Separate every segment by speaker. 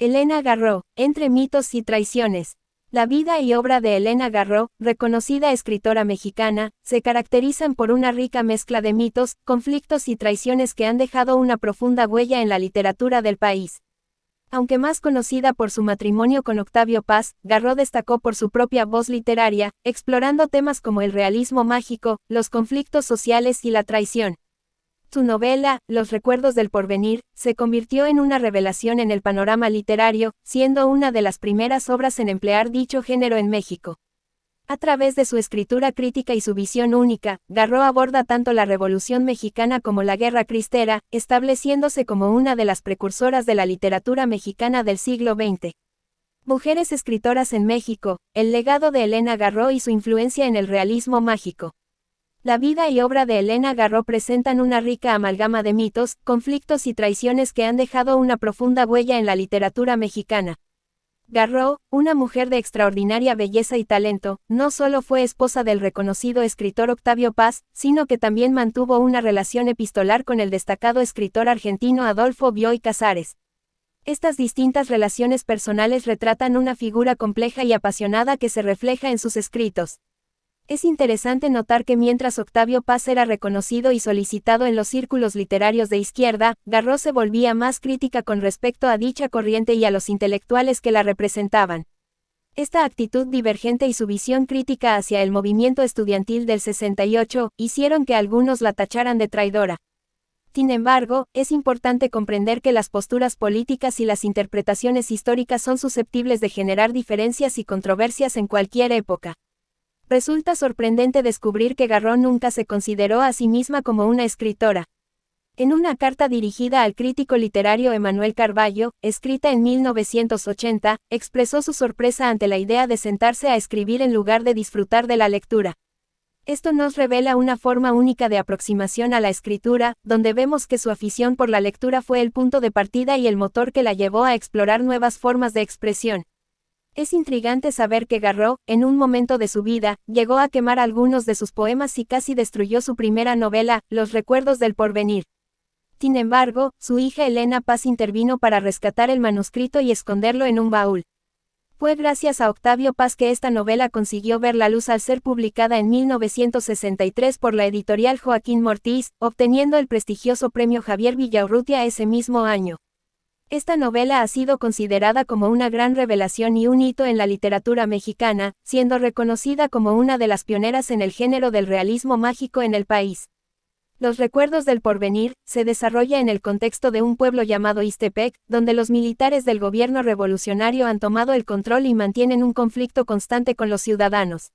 Speaker 1: Elena Garro, entre mitos y traiciones. La vida y obra de Elena Garro, reconocida escritora mexicana, se caracterizan por una rica mezcla de mitos, conflictos y traiciones que han dejado una profunda huella en la literatura del país. Aunque más conocida por su matrimonio con Octavio Paz, Garro destacó por su propia voz literaria, explorando temas como el realismo mágico, los conflictos sociales y la traición. Su novela, Los recuerdos del porvenir, se convirtió en una revelación en el panorama literario, siendo una de las primeras obras en emplear dicho género en México. A través de su escritura crítica y su visión única, Garro aborda tanto la Revolución Mexicana como la Guerra Cristera, estableciéndose como una de las precursoras de la literatura mexicana del siglo XX. Mujeres escritoras en México, el legado de Elena Garro y su influencia en el realismo mágico. La vida y obra de Elena Garro presentan una rica amalgama de mitos, conflictos y traiciones que han dejado una profunda huella en la literatura mexicana. Garro, una mujer de extraordinaria belleza y talento, no solo fue esposa del reconocido escritor Octavio Paz, sino que también mantuvo una relación epistolar con el destacado escritor argentino Adolfo Bioy Casares. Estas distintas relaciones personales retratan una figura compleja y apasionada que se refleja en sus escritos. Es interesante notar que mientras Octavio Paz era reconocido y solicitado en los círculos literarios de izquierda, Garro se volvía más crítica con respecto a dicha corriente y a los intelectuales que la representaban. Esta actitud divergente y su visión crítica hacia el movimiento estudiantil del 68, hicieron que algunos la tacharan de traidora. Sin embargo, es importante comprender que las posturas políticas y las interpretaciones históricas son susceptibles de generar diferencias y controversias en cualquier época. Resulta sorprendente descubrir que Garro nunca se consideró a sí misma como una escritora. En una carta dirigida al crítico literario Emanuel Carballo, escrita en 1980, expresó su sorpresa ante la idea de sentarse a escribir en lugar de disfrutar de la lectura. Esto nos revela una forma única de aproximación a la escritura, donde vemos que su afición por la lectura fue el punto de partida y el motor que la llevó a explorar nuevas formas de expresión. Es intrigante saber que Garro, en un momento de su vida, llegó a quemar algunos de sus poemas y casi destruyó su primera novela, Los recuerdos del porvenir. Sin embargo, su hija Elena Paz intervino para rescatar el manuscrito y esconderlo en un baúl. Fue gracias a Octavio Paz que esta novela consiguió ver la luz al ser publicada en 1963 por la editorial Joaquín Mortiz, obteniendo el prestigioso premio Javier Villaurrutia ese mismo año. Esta novela ha sido considerada como una gran revelación y un hito en la literatura mexicana, siendo reconocida como una de las pioneras en el género del realismo mágico en el país. Los recuerdos del porvenir se desarrolla en el contexto de un pueblo llamado Ixtepec, donde los militares del gobierno revolucionario han tomado el control y mantienen un conflicto constante con los ciudadanos.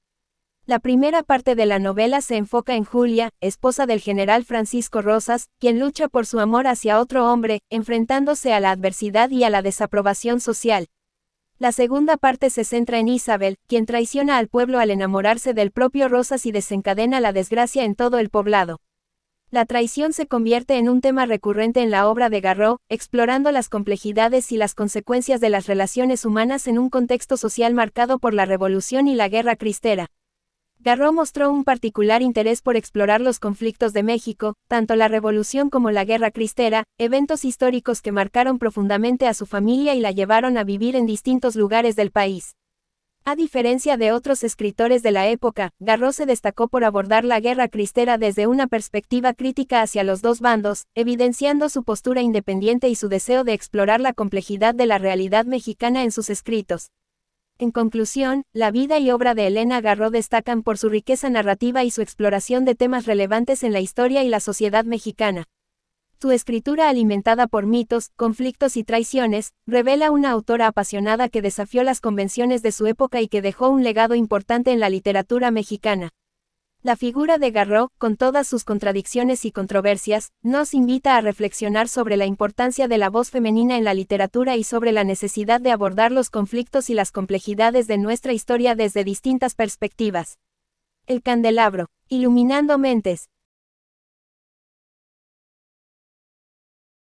Speaker 1: La primera parte de la novela se enfoca en Julia, esposa del general Francisco Rosas, quien lucha por su amor hacia otro hombre, enfrentándose a la adversidad y a la desaprobación social. La segunda parte se centra en Isabel, quien traiciona al pueblo al enamorarse del propio Rosas y desencadena la desgracia en todo el poblado. La traición se convierte en un tema recurrente en la obra de Garro, explorando las complejidades y las consecuencias de las relaciones humanas en un contexto social marcado por la Revolución y la Guerra Cristera. Garro mostró un particular interés por explorar los conflictos de México, tanto la Revolución como la Guerra Cristera, eventos históricos que marcaron profundamente a su familia y la llevaron a vivir en distintos lugares del país. A diferencia de otros escritores de la época, Garro se destacó por abordar la Guerra Cristera desde una perspectiva crítica hacia los dos bandos, evidenciando su postura independiente y su deseo de explorar la complejidad de la realidad mexicana en sus escritos. En conclusión, la vida y obra de Elena Garro destacan por su riqueza narrativa y su exploración de temas relevantes en la historia y la sociedad mexicana. Su escritura alimentada por mitos, conflictos y traiciones, revela una autora apasionada que desafió las convenciones de su época y que dejó un legado importante en la literatura mexicana. La figura de Garro, con todas sus contradicciones y controversias, nos invita a reflexionar sobre la importancia de la voz femenina en la literatura y sobre la necesidad de abordar los conflictos y las complejidades de nuestra historia desde distintas perspectivas. El candelabro, iluminando mentes.